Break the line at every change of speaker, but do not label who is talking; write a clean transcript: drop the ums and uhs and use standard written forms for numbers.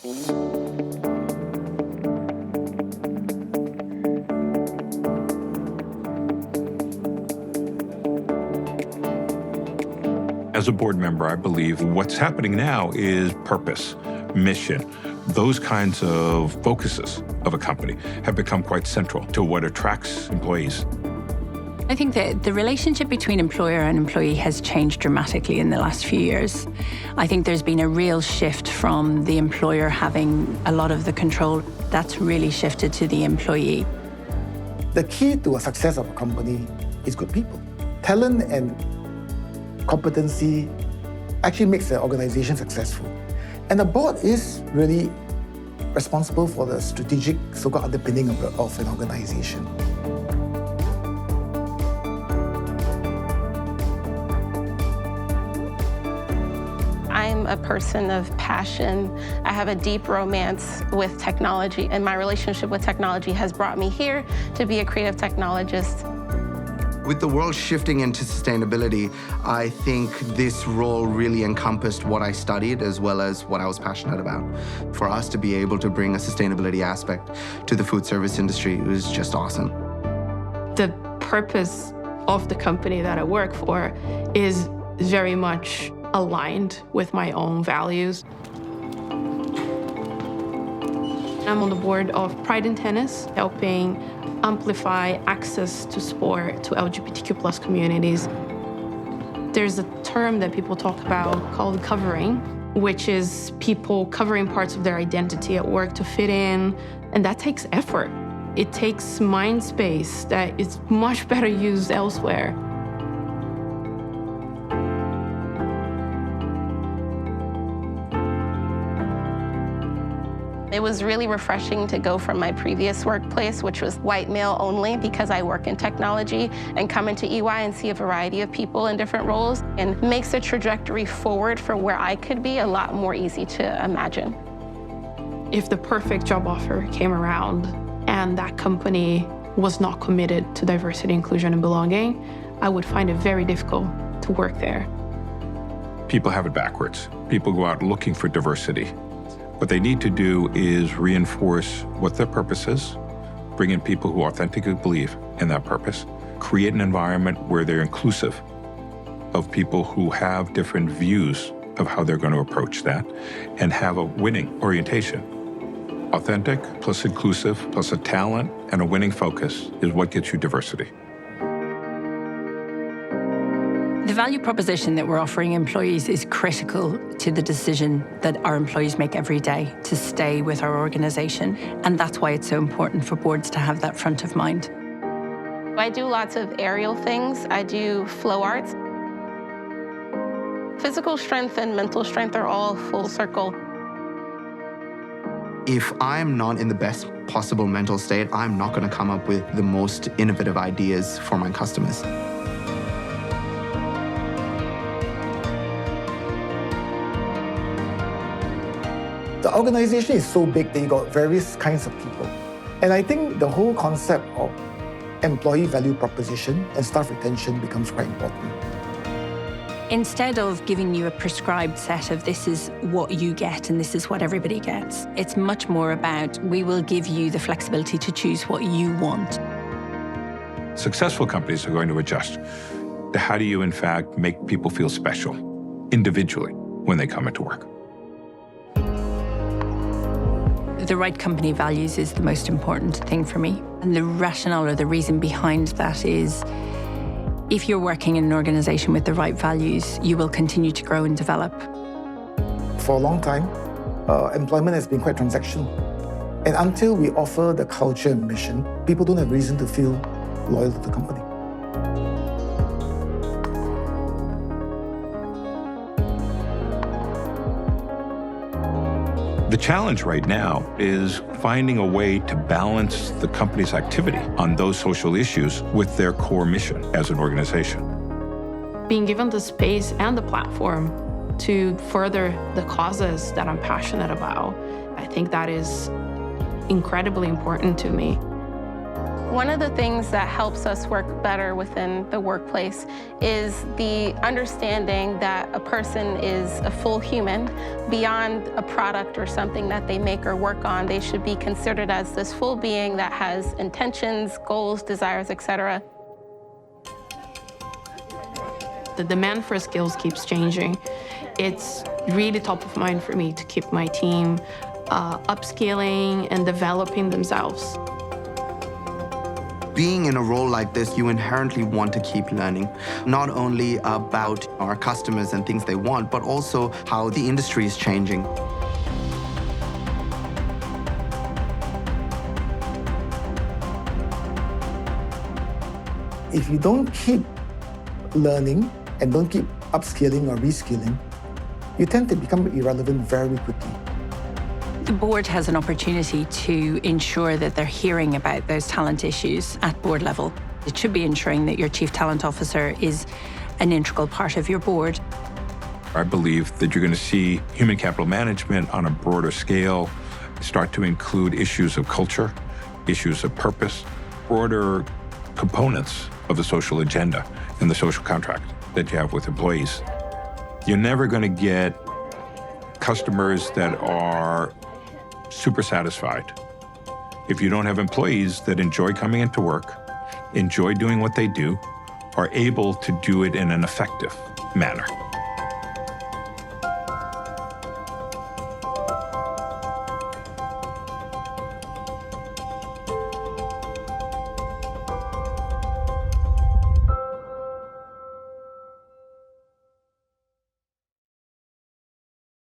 As a board member, I believe what's happening now is purpose, mission. Those kinds of focuses of a company have become quite central to what attracts employees.
I think that the relationship between employer and employee has changed dramatically in the last few years. I think there's been a real shift from the employer having a lot of the control. That's really shifted to the employee.
The key to a success of a company is good people. Talent and competency actually makes the organization successful. And the board is really responsible for the strategic so-called underpinning of an organization.
I'm a person of passion. I have a deep romance with technology, and my relationship with technology has brought me here to be a creative technologist.
With the world shifting into sustainability, I think this role really encompassed what I studied as well as what I was passionate about. For us to be able to bring a sustainability aspect to the food service industry was just awesome.
The purpose of the company that I work for is very much aligned with my own values. I'm on the board of Pride in Tennis, helping amplify access to sport to LGBTQ+ communities. There's a term that people talk about called covering, which is people covering parts of their identity at work to fit in, and that takes effort. It takes mind space that is much better used elsewhere.
It was really refreshing to go from my previous workplace, which was white male only because I work in technology, and come into EY and see a variety of people in different roles, and makes the trajectory forward for where I could be a lot more easy to imagine.
If the perfect job offer came around and that company was not committed to diversity, inclusion, and belonging, I would find it very difficult to work there.
People have it backwards. People go out looking for diversity. What they need to do is reinforce what their purpose is, bring in people who authentically believe in that purpose, create an environment where they're inclusive of people who have different views of how they're going to approach that, and have a winning orientation. Authentic plus inclusive plus a talent and a winning focus is what gets you diversity.
The value proposition that we're offering employees is critical to the decision that our employees make every day to stay with our organization. And that's why it's so important for boards to have that front of mind.
I do lots of aerial things. I do flow arts. Physical strength and mental strength are all full circle.
If I'm not in the best possible mental state, I'm not going to come up with the most innovative ideas for my customers.
The organization is so big that you got various kinds of people. And I think the whole concept of employee value proposition and staff retention becomes quite important.
Instead of giving you a prescribed set of this is what you get and this is what everybody gets, it's much more about we will give you the flexibility to choose what you want.
Successful companies are going to adjust to how do you, in fact, make people feel special individually when they come into work.
The right company values is the most important thing for me. And the rationale or the reason behind that is if you're working in an organization with the right values, you will continue to grow and develop.
For a long time, employment has been quite transactional. And until we offer the culture and mission, people don't have reason to feel loyal to the company.
The challenge right now is finding a way to balance the company's activity on those social issues with their core mission as an organization.
Being given the space and the platform to further the causes that I'm passionate about, I think that is incredibly important to me.
One of the things that helps us work better within the workplace is the understanding that a person is a full human. Beyond a product or something that they make or work on, they should be considered as this full being that has intentions, goals, desires, etc.
The demand for skills keeps changing. It's really top of mind for me to keep my team upscaling and developing themselves.
Being in a role like this, you inherently want to keep learning, not only about our customers and things they want, but also how the industry is changing.
If you don't keep learning and don't keep upskilling or reskilling, you tend to become irrelevant very quickly.
The board has an opportunity to ensure that they're hearing about those talent issues at board level. It should be ensuring that your Chief Talent Officer is an integral part of your board.
I believe that you're going to see human capital management on a broader scale start to include issues of culture, issues of purpose, broader components of the social agenda and the social contract that you have with employees. You're never going to get customers that are super satisfied if you don't have employees that enjoy coming into work, enjoy doing what they do, are able to do it in an effective manner.